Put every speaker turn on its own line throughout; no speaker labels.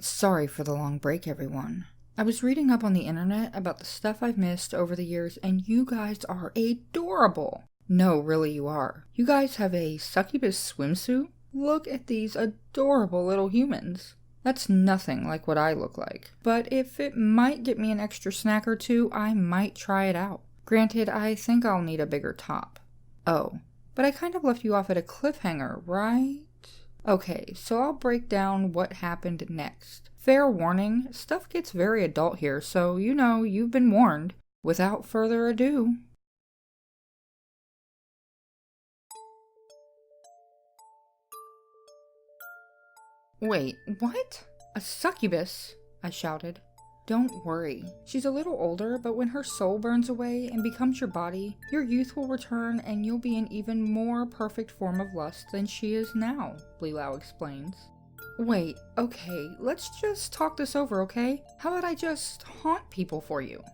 Sorry for the long break, everyone. I was reading up on the internet about the stuff I've missed over the years, and you guys are adorable. No, really you are. You guys have a succubus swimsuit? Look at these adorable little humans. That's nothing like what I look like. But if it might get me an extra snack or two, I might try it out. Granted, I think I'll need a bigger top. Oh, but I kind of left you off at a cliffhanger, right? Okay, so I'll break down what happened next. Fair warning, stuff gets very adult here, so you've been warned. Without further ado. Wait, what? A succubus? I shouted. Don't worry. She's a little older, but when her soul burns away and becomes your body, your youth will return and you'll be an even more perfect form of lust than she is now, Belial explains. Wait, okay, let's just talk this over, okay? How about I just haunt people for you?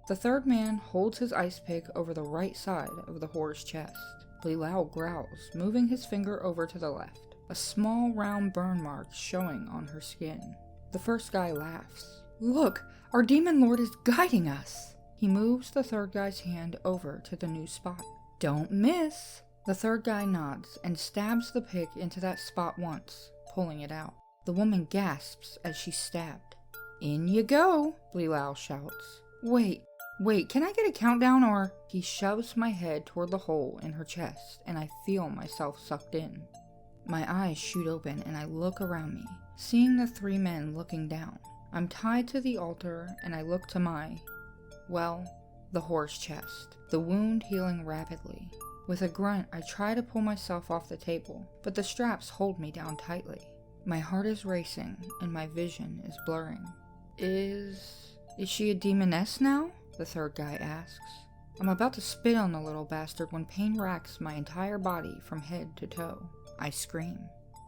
The third man holds his ice pick over the right side of the whore's chest. Belial growls, moving his finger over to the left, a small round burn mark showing on her skin. The first guy laughs. Look, our demon lord is guiding us. He moves the third guy's hand over to the new spot. Don't miss. The third guy nods and stabs the pick into that spot once, pulling it out. The woman gasps as she's stabbed. In you go, Belial shouts. Wait, can I get a countdown or... He shoves my head toward the hole in her chest and I feel myself sucked in. My eyes shoot open and I look around me, seeing the three men looking down. I'm tied to the altar and I look to the whore's chest, the wound healing rapidly. With a grunt, I try to pull myself off the table, but the straps hold me down tightly. My heart is racing and my vision is blurring. Is she a demoness now? The third guy asks. I'm about to spit on the little bastard when pain racks my entire body from head to toe. I scream.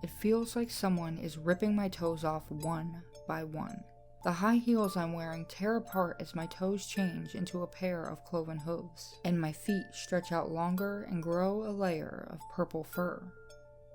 It feels like someone is ripping my toes off one by one. The high heels I'm wearing tear apart as my toes change into a pair of cloven hooves, and my feet stretch out longer and grow a layer of purple fur.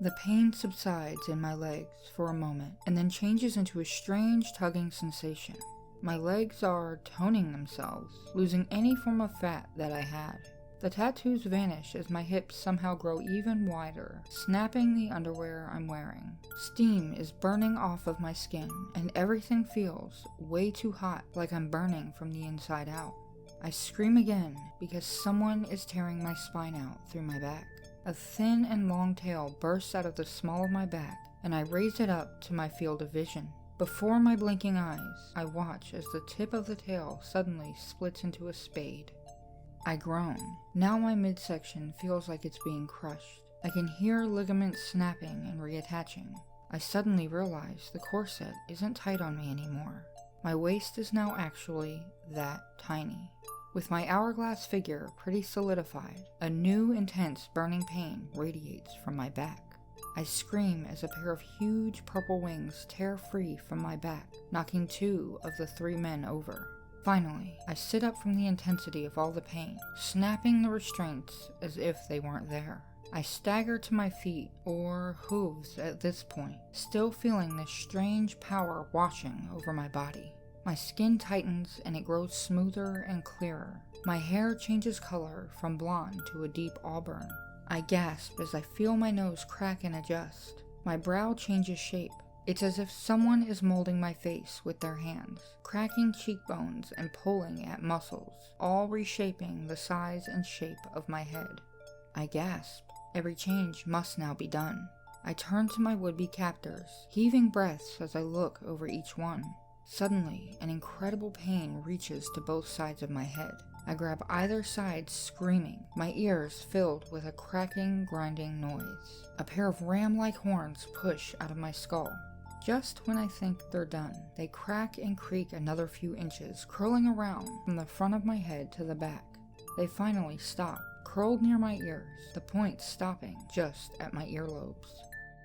The pain subsides in my legs for a moment, and then changes into a strange tugging sensation. My legs are toning themselves, losing any form of fat that I had. The tattoos vanish as my hips somehow grow even wider, snapping the underwear I'm wearing. Steam is burning off of my skin, and everything feels way too hot, like I'm burning from the inside out. I scream again because someone is tearing my spine out through my back. A thin and long tail bursts out of the small of my back, and I raise it up to my field of vision. Before my blinking eyes, I watch as the tip of the tail suddenly splits into a spade. I groan. Now my midsection feels like it's being crushed. I can hear ligaments snapping and reattaching. I suddenly realize the corset isn't tight on me anymore. My waist is now actually that tiny. With my hourglass figure pretty solidified, a new intense burning pain radiates from my back. I scream as a pair of huge purple wings tear free from my back, knocking two of the three men over. Finally, I sit up from the intensity of all the pain, snapping the restraints as if they weren't there. I stagger to my feet, or hooves at this point, still feeling this strange power washing over my body. My skin tightens and it grows smoother and clearer. My hair changes color from blonde to a deep auburn. I gasp as I feel my nose crack and adjust. My brow changes shape. It's as if someone is molding my face with their hands, cracking cheekbones and pulling at muscles, all reshaping the size and shape of my head. I gasp. Every change must now be done. I turn to my would-be captors, heaving breaths as I look over each one. Suddenly, an incredible pain reaches to both sides of my head. I grab either side screaming, my ears filled with a cracking, grinding noise. A pair of ram-like horns push out of my skull. Just when I think they're done, they crack and creak another few inches, curling around from the front of my head to the back. They finally stop, curled near my ears, the point stopping just at my earlobes.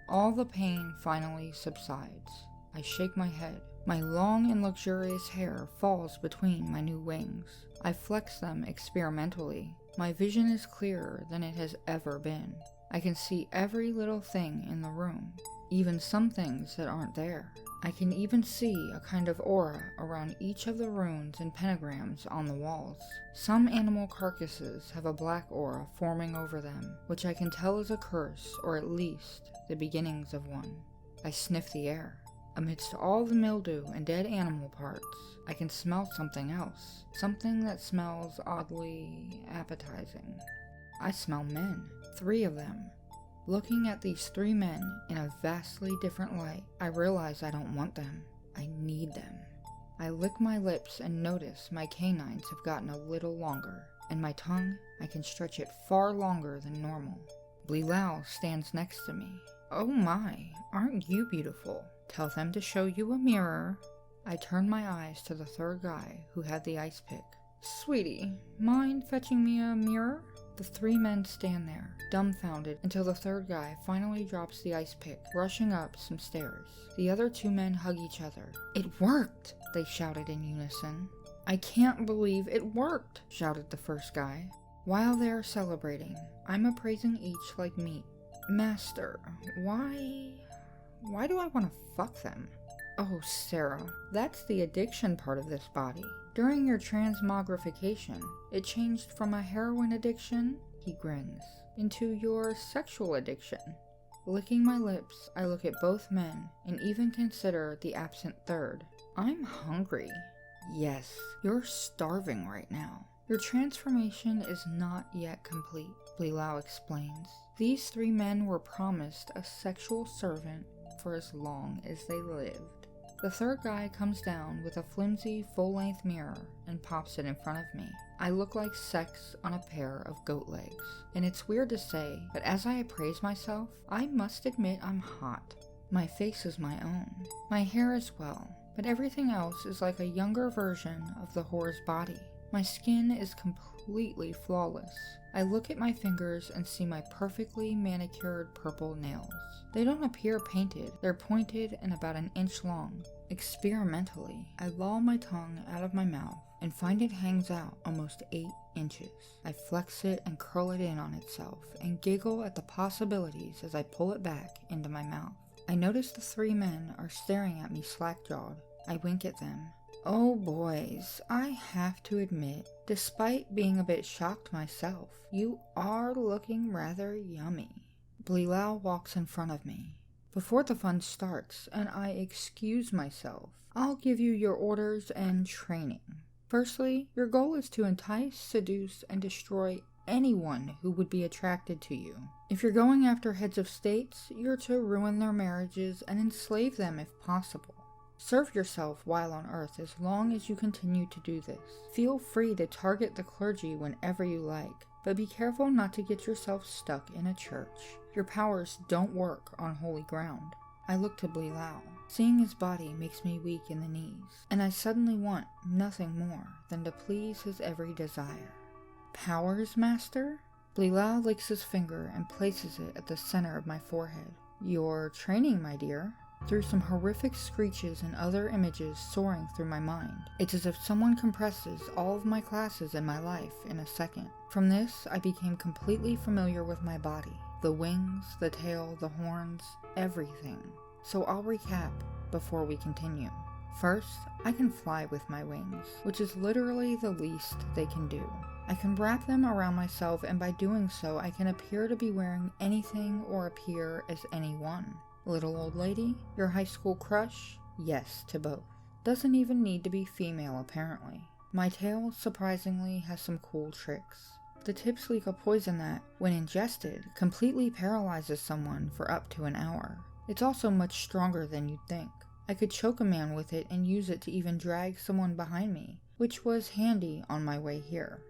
All the pain finally subsides. I shake my head. My long and luxurious hair falls between my new wings. I flex them experimentally. My vision is clearer than it has ever been. I can see every little thing in the room, even some things that aren't there. I can even see a kind of aura around each of the runes and pentagrams on the walls. Some animal carcasses have a black aura forming over them, which I can tell is a curse, or at least the beginnings of one. I sniff the air. Amidst all the mildew and dead animal parts, I can smell something else, something that smells oddly appetizing. I smell men, 3 of them. Looking at these 3 men in a vastly different light, I realize I don't want them. I need them. I lick my lips and notice my canines have gotten a little longer, and my tongue, I can stretch it far longer than normal. Belial stands next to me. Oh my, aren't you beautiful? Tell them to show you a mirror. I turn my eyes to the 3rd guy who had the ice pick. Sweetie, mind fetching me a mirror? The 3 men stand there, dumbfounded, until the 3rd guy finally drops the ice pick, rushing up some stairs. The other 2 men hug each other. It worked, they shouted in unison. I can't believe it worked, shouted the first guy. While they are celebrating, I'm appraising each like meat. Master, why do I want to fuck them? Oh, Sarah, that's the addiction part of this body. During your transmogrification, it changed from a heroin addiction, he grins, into your sexual addiction. Licking my lips, I look at both men and even consider the absent 3rd. I'm hungry. Yes, you're starving right now. Your transformation is not yet complete, Belial explains. These 3 men were promised a sexual servant for as long as they lived. The 3rd guy comes down with a flimsy, full-length mirror and pops it in front of me. I look like sex on a pair of goat legs. And it's weird to say, but as I appraise myself, I must admit I'm hot. My face is my own. My hair as well. But everything else is like a younger version of the whore's body. My skin is completely flawless. I look at my fingers and see my perfectly manicured purple nails. They don't appear painted, they're pointed and about an inch long. Experimentally, I loll my tongue out of my mouth and find it hangs out almost 8 inches. I flex it and curl it in on itself and giggle at the possibilities as I pull it back into my mouth. I notice the 3 men are staring at me slack-jawed. I wink at them. Oh boys, I have to admit, despite being a bit shocked myself, you are looking rather yummy. Belial walks in front of me. Before the fun starts, and I excuse myself, I'll give you your orders and training. Firstly, your goal is to entice, seduce, and destroy anyone who would be attracted to you. If you're going after heads of states, you're to ruin their marriages and enslave them if possible. Serve yourself while on Earth as long as you continue to do this. Feel free to target the clergy whenever you like, but be careful not to get yourself stuck in a church. Your powers don't work on holy ground. I look to Belial. Seeing his body makes me weak in the knees, and I suddenly want nothing more than to please his every desire. Powers, master? Belial licks his finger and places it at the center of my forehead. Your training, my dear. Through some horrific screeches and other images soaring through my mind, it's as if someone compresses all of my classes in my life in a second. From this, I became completely familiar with my body. The wings, the tail, the horns, everything. So I'll recap before we continue. First, I can fly with my wings, which is literally the least they can do. I can wrap them around myself, and by doing so, I can appear to be wearing anything or appear as anyone. Little old lady? Your high school crush? Yes to both. Doesn't even need to be female, apparently. My tail, surprisingly, has some cool tricks. The tips leak a poison that, when ingested, completely paralyzes someone for up to an hour. It's also much stronger than you'd think. I could choke a man with it and use it to even drag someone behind me, which was handy on my way here.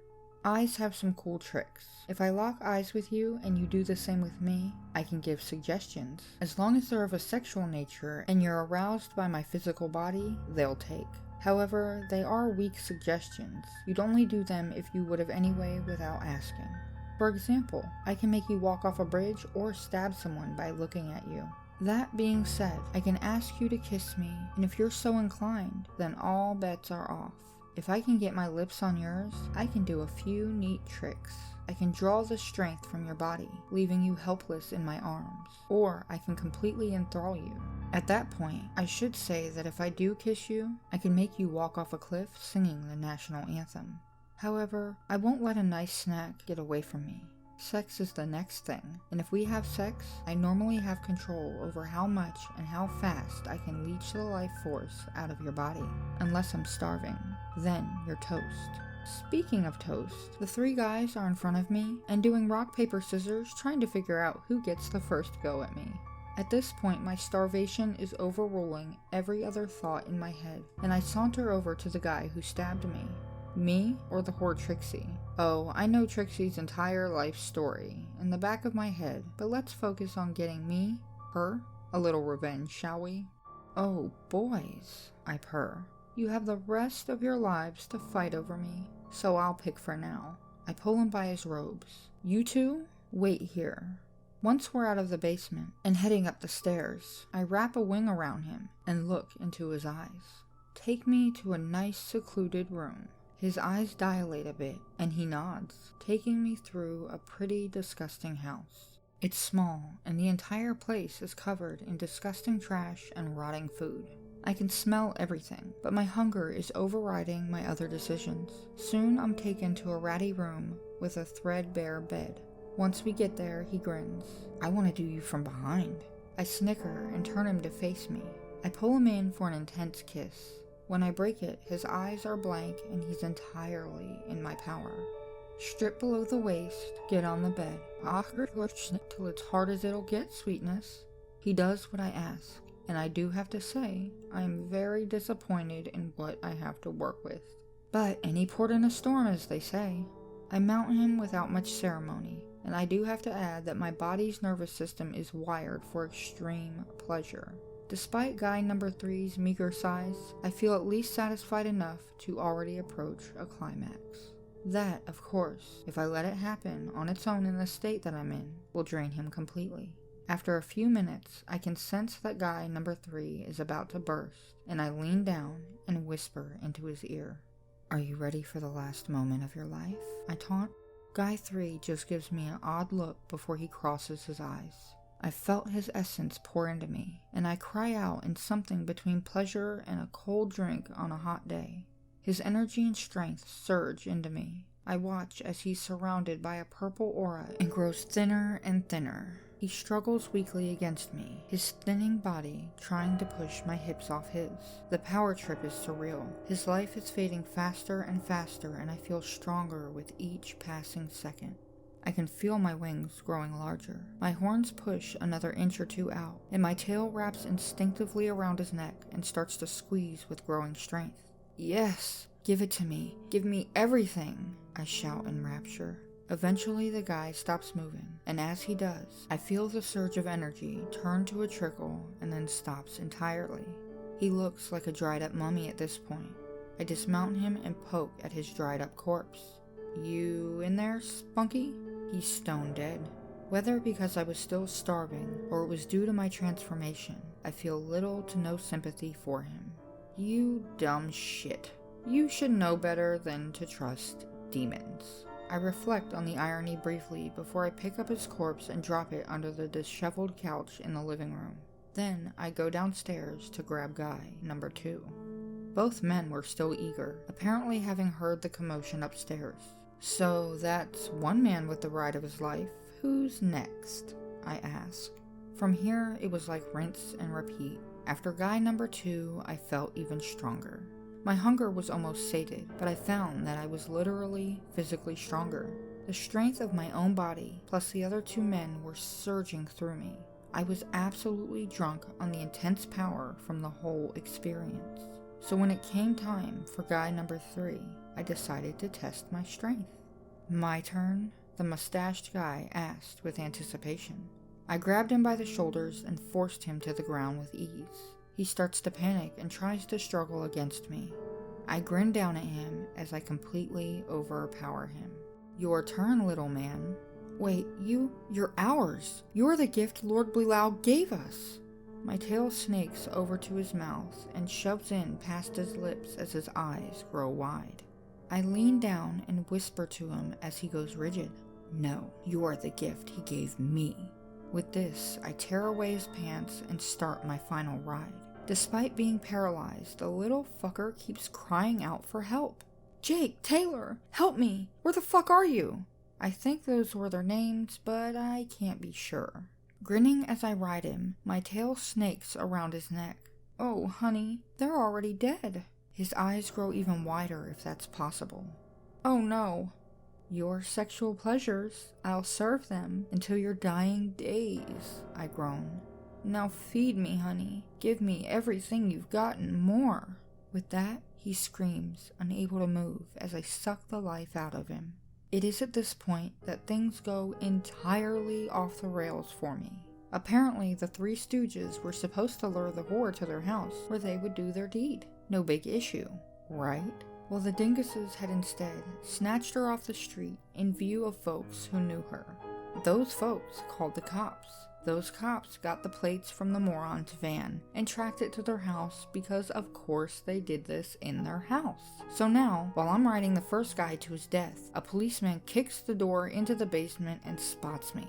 Eyes have some cool tricks. If I lock eyes with you and you do the same with me, I can give suggestions. As long as they're of a sexual nature and you're aroused by my physical body, they'll take. However, they are weak suggestions. You'd only do them if you would have anyway without asking. For example, I can make you walk off a bridge or stab someone by looking at you. That being said, I can ask you to kiss me, and if you're so inclined, then all bets are off. If I can get my lips on yours, I can do a few neat tricks. I can draw the strength from your body, leaving you helpless in my arms, or I can completely enthrall you. At that point, I should say that if I do kiss you, I can make you walk off a cliff singing the national anthem. However, I won't let a nice snack get away from me. Sex is the next thing, and if we have sex, I normally have control over how much and how fast I can leech the life force out of your body, unless I'm starving. Then you're toast. Speaking of toast, the 3 guys are in front of me and doing rock, paper, scissors, trying to figure out who gets the first go at me. At this point, my starvation is overruling every other thought in my head, and I saunter over to the guy who stabbed me. Me or the whore Trixie? Oh, I know Trixie's entire life story in the back of my head, but let's focus on getting me, her, a little revenge, shall we? Oh, boys, I purr. You have the rest of your lives to fight over me, so I'll pick for now. I pull him by his robes. You two, wait here. Once we're out of the basement and heading up the stairs, I wrap a wing around him and look into his eyes. Take me to a nice secluded room. His eyes dilate a bit, and he nods, taking me through a pretty disgusting house. It's small, and the entire place is covered in disgusting trash and rotting food. I can smell everything, but my hunger is overriding my other decisions. Soon I'm taken to a ratty room with a threadbare bed. Once we get there, he grins. I want to do you from behind. I snicker and turn him to face me. I pull him in for an intense kiss. When I break it, his eyes are blank and he's entirely in my power. Strip below the waist, get on the bed. Till it's hard as it'll get, sweetness. He does what I ask, and I do have to say, I am very disappointed in what I have to work with. But any port in a storm, as they say. I mount him without much ceremony, and I do have to add that my body's nervous system is wired for extreme pleasure. Despite guy number 3's meager size, I feel at least satisfied enough to already approach a climax. That, of course, if I let it happen on its own in the state that I'm in, will drain him completely. After a few minutes, I can sense that guy number 3 is about to burst, and I lean down and whisper into his ear. Are you ready for the last moment of your life? I taunt. Guy 3 just gives me an odd look before he crosses his eyes. I felt his essence pour into me, and I cry out in something between pleasure and a cold drink on a hot day. His energy and strength surge into me. I watch as he's surrounded by a purple aura and grows thinner and thinner. He struggles weakly against me, his thinning body trying to push my hips off his. The power trip is surreal. His life is fading faster and faster, and I feel stronger with each passing second. I can feel my wings growing larger. My horns push another inch or two out, and my tail wraps instinctively around his neck and starts to squeeze with growing strength. Yes, give it to me. Give me everything, I shout in rapture. Eventually the guy stops moving, and as he does, I feel the surge of energy turn to a trickle and then stops entirely. He looks like a dried up mummy at this point. I dismount him and poke at his dried up corpse. You in there, Spunky? He's stone dead. Whether because I was still starving or it was due to my transformation, I feel little to no sympathy for him. You dumb shit. You should know better than to trust demons. I reflect on the irony briefly before I pick up his corpse and drop it under the disheveled couch in the living room. Then I go downstairs to grab guy number 2. Both men were still eager, apparently having heard the commotion upstairs. So that's one man with the ride of his life. Who's next? I ask. From here, it was like rinse and repeat. After guy number 2, I felt even stronger. My hunger was almost sated, but I found that I was literally, physically stronger. The strength of my own body, plus the other 2 men, were surging through me. I was absolutely drunk on the intense power from the whole experience. So when it came time for guy number 3, I decided to test my strength. My turn? The mustached guy asked with anticipation. I grabbed him by the shoulders and forced him to the ground with ease. He starts to panic and tries to struggle against me. I grin down at him as I completely overpower him. Your turn, little man. Wait, you're ours. You're the gift Lord Belial gave us. My tail snakes over to his mouth and shoves in past his lips as his eyes grow wide. I lean down and whisper to him as he goes rigid. No, you're the gift he gave me. With this, I tear away his pants and start my final ride. Despite being paralyzed, the little fucker keeps crying out for help. Jake, Taylor, help me! Where the fuck are you? I think those were their names, but I can't be sure. Grinning as I ride him, my tail snakes around his neck. Oh, honey, they're already dead. His eyes grow even wider if that's possible. Oh no. Your sexual pleasures, I'll serve them until your dying days, I groan. Now feed me, honey. Give me everything you've got and more. With that, he screams, unable to move as I suck the life out of him. It is at this point that things go entirely off the rails for me. Apparently, the Three Stooges were supposed to lure the whore to their house where they would do their deed. No big issue, right? Well, the dinguses had instead snatched her off the street in view of folks who knew her. Those folks called the cops. Those cops got the plates from the moron's van and tracked it to their house because of course they did this in their house. So now, while I'm riding the first guy to his death, a policeman kicks the door into the basement and spots me.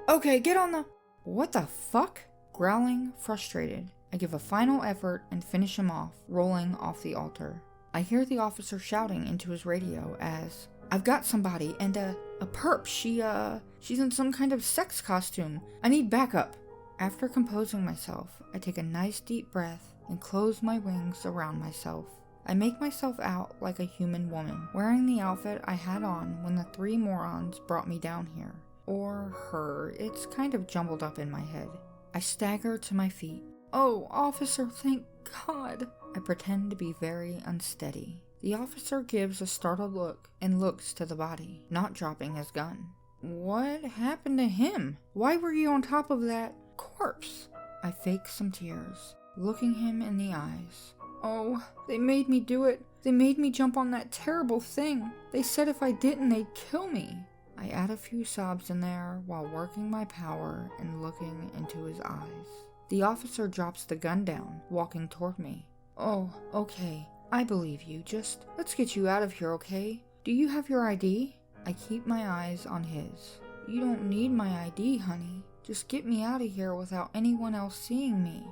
Okay, get on the... What the fuck? Growling, frustrated, I give a final effort and finish him off, rolling off the altar. I hear the officer shouting into his radio as... I've got somebody, and a perp, she's in some kind of sex costume. I need backup. After composing myself, I take a nice deep breath and close my wings around myself. I make myself out like a human woman, wearing the outfit I had on when the three morons brought me down here. Or her, it's kind of jumbled up in my head. I stagger to my feet. Oh, officer, thank God. I pretend to be very unsteady. The officer gives a startled look and looks to the body, not dropping his gun. What happened to him? Why were you on top of that corpse? I fake some tears, looking him in the eyes. Oh, they made me do it. They made me jump on that terrible thing. They said if I didn't, they'd kill me. I add a few sobs in there while working my power and looking into his eyes. The officer drops the gun down, walking toward me. Oh, okay. I believe you. Just, let's get you out of here, okay? Do you have your ID? I keep my eyes on his. You don't need my ID, honey. Just get me out of here without anyone else seeing me.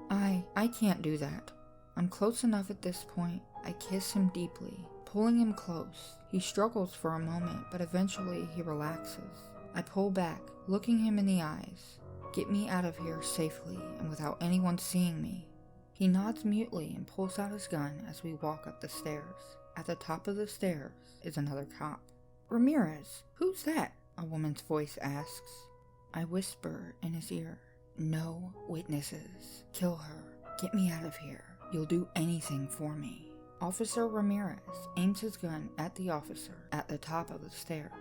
I can't do that. I'm close enough at this point. I kiss him deeply, pulling him close. He struggles for a moment, but eventually he relaxes. I pull back, looking him in the eyes. Get me out of here safely and without anyone seeing me. He nods mutely and pulls out his gun as we walk up the stairs. At the top of the stairs is another cop. Ramirez, who's that? A woman's voice asks. I whisper in his ear. No witnesses. Kill her. Get me out of here. You'll do anything for me. Officer Ramirez aims his gun at the officer at the top of the stairs.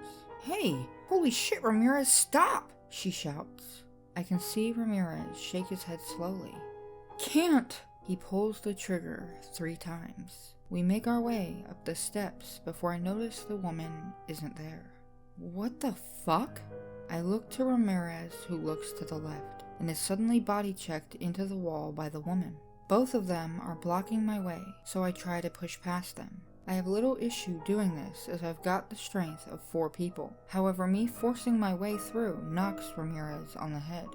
Hey, holy shit, Ramirez, stop! She shouts. I can see Ramirez shake his head slowly. Can't! He pulls the trigger 3 times. We make our way up the steps before I notice the woman isn't there. What the fuck? I look to Ramirez, who looks to the left, and is suddenly body checked into the wall by the woman. Both of them are blocking my way, so I try to push past them. I have little issue doing this as I've got the strength of 4 people. However, me forcing my way through knocks Ramirez on the head.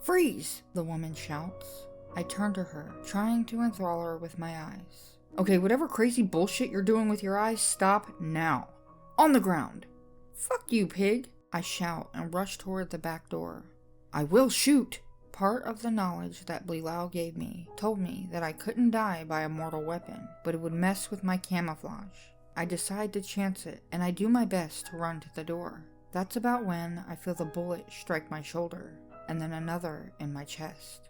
Freeze! The woman shouts. I turn to her, trying to enthrall her with my eyes. Okay, whatever crazy bullshit you're doing with your eyes, stop now. On the ground. Fuck you, pig! I shout and rush toward the back door. I will shoot! Part of the knowledge that Belial gave me told me that I couldn't die by a mortal weapon, but it would mess with my camouflage. I decide to chance it, and I do my best to run to the door. That's about when I feel the bullet strike my shoulder, and then another in my chest.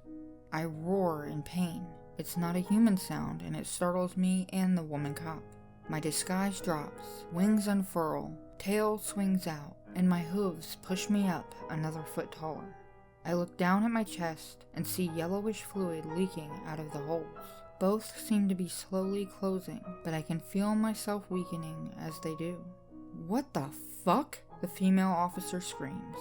I roar in pain. It's not a human sound, and it startles me and the woman cop. My disguise drops, wings unfurl, tail swings out, and my hooves push me up another foot taller. I look down at my chest and see yellowish fluid leaking out of the holes. Both seem to be slowly closing, but I can feel myself weakening as they do. What the fuck? The female officer screams.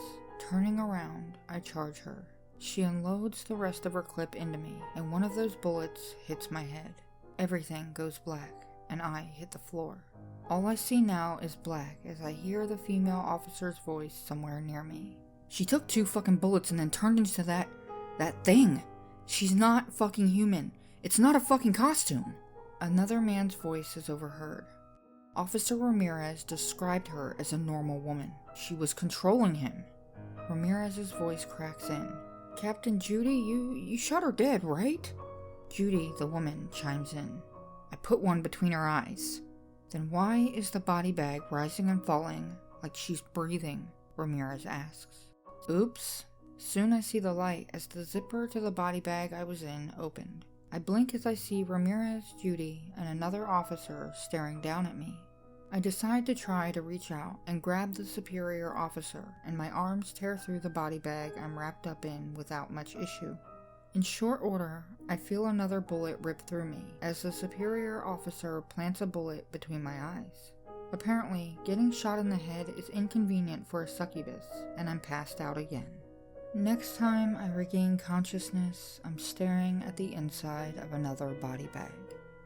Turning around, I charge her. She unloads the rest of her clip into me, and one of those bullets hits my head. Everything goes black, and I hit the floor. All I see now is black as I hear the female officer's voice somewhere near me. She took 2 fucking bullets and then turned into that thing. She's not fucking human. It's not a fucking costume. Another man's voice is overheard. Officer Ramirez described her as a normal woman. She was controlling him. Ramirez's voice cracks in. Captain Judy, you shot her dead, right? Judy, the woman, chimes in. I put one between her eyes. Then why is the body bag rising and falling like she's breathing? Ramirez asks. Oops. Soon I see the light as the zipper to the body bag I was in opened. I blink as I see Ramirez, Judy, and another officer staring down at me. I decide to try to reach out and grab the superior officer, and my arms tear through the body bag I'm wrapped up in without much issue. In short order, I feel another bullet rip through me as the superior officer plants a bullet between my eyes. Apparently, getting shot in the head is inconvenient for a succubus, and I'm passed out again. Next time I regain consciousness, I'm staring at the inside of another body bag.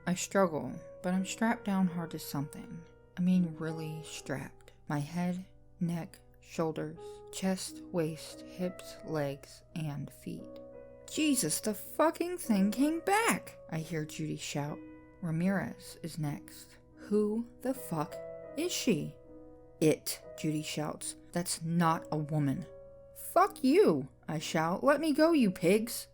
I struggle, but I'm strapped down hard to something. I mean really strapped. My head, neck, shoulders, chest, waist, hips, legs, and feet. Jesus, the fucking thing came back! I hear Judy shout. Ramirez is next. Who the fuck is she? It, Judy shouts. That's not a woman. Fuck you, I shout. Let me go, you pigs.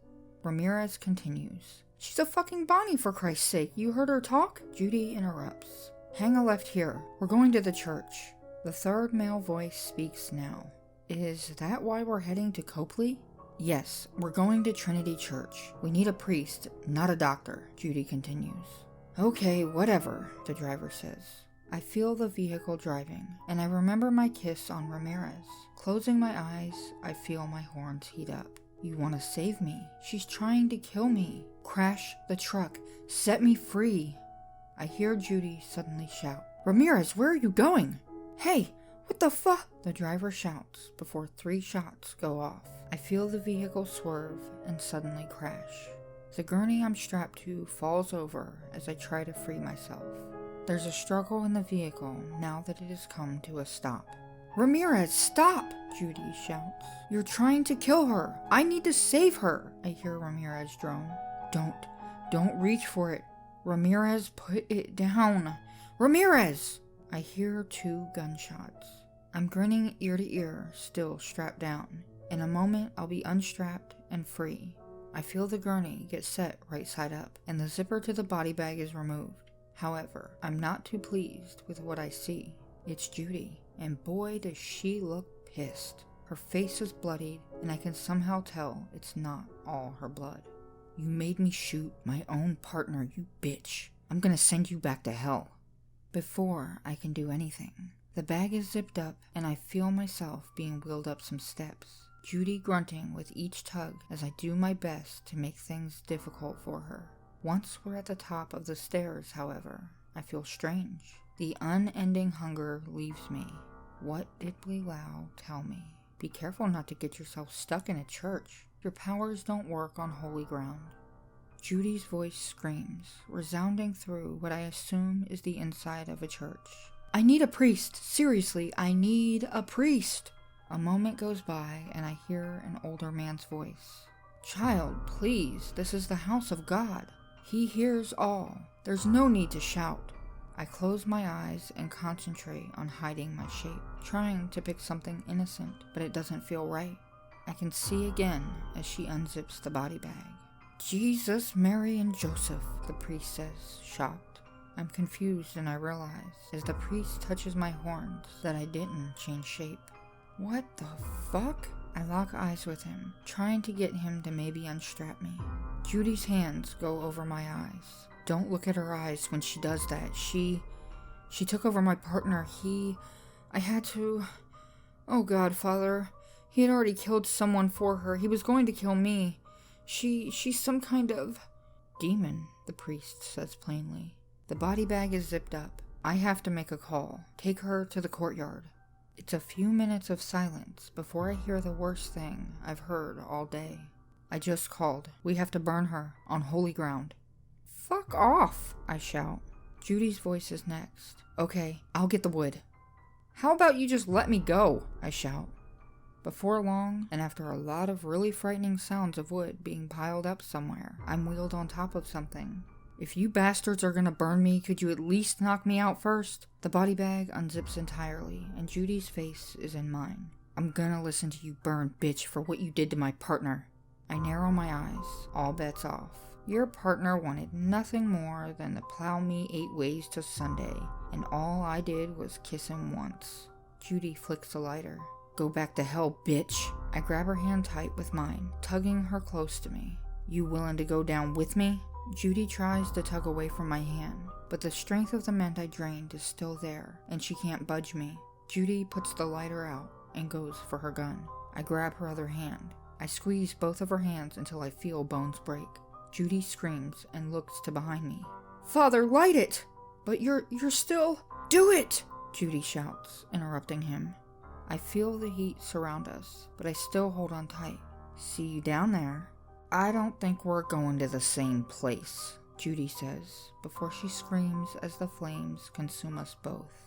Ramirez continues. She's a fucking Bonnie, for Christ's sake. You heard her talk? Judy interrupts. Hang a left here. We're going to the church. The third male voice speaks now. Is that why we're heading to Copley? Yes, we're going to Trinity Church. We need a priest, not a doctor, Judy continues. Okay, whatever, the driver says. I feel the vehicle driving, and I remember my kiss on Ramirez. Closing my eyes, I feel my horns heat up. You want to save me? She's trying to kill me. Crash the truck. Set me free. I hear Judy suddenly shout. Ramirez, where are you going? Hey, what the fuck? The driver shouts before 3 shots go off. I feel the vehicle swerve and suddenly crash. The gurney I'm strapped to falls over as I try to free myself. There's a struggle in the vehicle now that it has come to a stop. Ramirez, stop! Judy shouts. You're trying to kill her. I need to save her. I hear Ramirez drone. Don't reach for it. Ramirez, put it down. Ramirez! I hear 2 gunshots. I'm grinning ear to ear, still strapped down. In a moment, I'll be unstrapped and free. I feel the gurney get set right side up, and the zipper to the body bag is removed. However, I'm not too pleased with what I see. It's Judy, and boy does she look pissed. Her face is bloodied, and I can somehow tell it's not all her blood. You made me shoot my own partner, you bitch. I'm gonna send you back to hell. Before I can do anything, the bag is zipped up, and I feel myself being wheeled up some steps. Judy grunting with each tug as I do my best to make things difficult for her. Once we're at the top of the stairs, however, I feel strange. The unending hunger leaves me. What did Belial tell me? Be careful not to get yourself stuck in a church. Your powers don't work on holy ground. Judy's voice screams, resounding through what I assume is the inside of a church. I need a priest. Seriously, I need a priest. A moment goes by and I hear an older man's voice. Child, please, this is the house of God. He hears all. There's no need to shout. I close my eyes and concentrate on hiding my shape, trying to pick something innocent, but it doesn't feel right. I can see again as she unzips the body bag. Jesus, Mary, and Joseph, the priest says, shocked. I'm confused and I realize, as the priest touches my horns, that I didn't change shape. What the fuck? I lock eyes with him, trying to get him to maybe unstrap me. Judy's hands go over my eyes. Don't look at her eyes when she does that. She took over my partner. I had to... Oh God, Father. He had already killed someone for her. He was going to kill me. She's some kind of... demon, the priest says plainly. The body bag is zipped up. I have to make a call. Take her to the courtyard. It's a few minutes of silence before I hear the worst thing I've heard all day. I just called. We have to burn her on holy ground. Fuck off, I shout. Judy's voice is next. Okay, I'll get the wood. How about you just let me go, I shout. Before long, and after a lot of really frightening sounds of wood being piled up somewhere, I'm wheeled on top of something. If you bastards are gonna burn me, could you at least knock me out first? The body bag unzips entirely, and Judy's face is in mine. I'm gonna listen to you burn, bitch, for what you did to my partner. I narrow my eyes, all bets off. Your partner wanted nothing more than to plow me 8 ways to Sunday, and all I did was kiss him once. Judy flicks the lighter. Go back to hell, bitch. I grab her hand tight with mine, tugging her close to me. You willing to go down with me? Judy tries to tug away from my hand, but the strength of the mint I drained is still there, and she can't budge me. Judy puts the lighter out and goes for her gun. I grab her other hand. I squeeze both of her hands until I feel bones break. Judy screams and looks to behind me. Father, light it! But you're still... Do it! Judy shouts, interrupting him. I feel the heat surround us, but I still hold on tight. See you down there. I don't think we're going to the same place, Judy says, before she screams as the flames consume us both.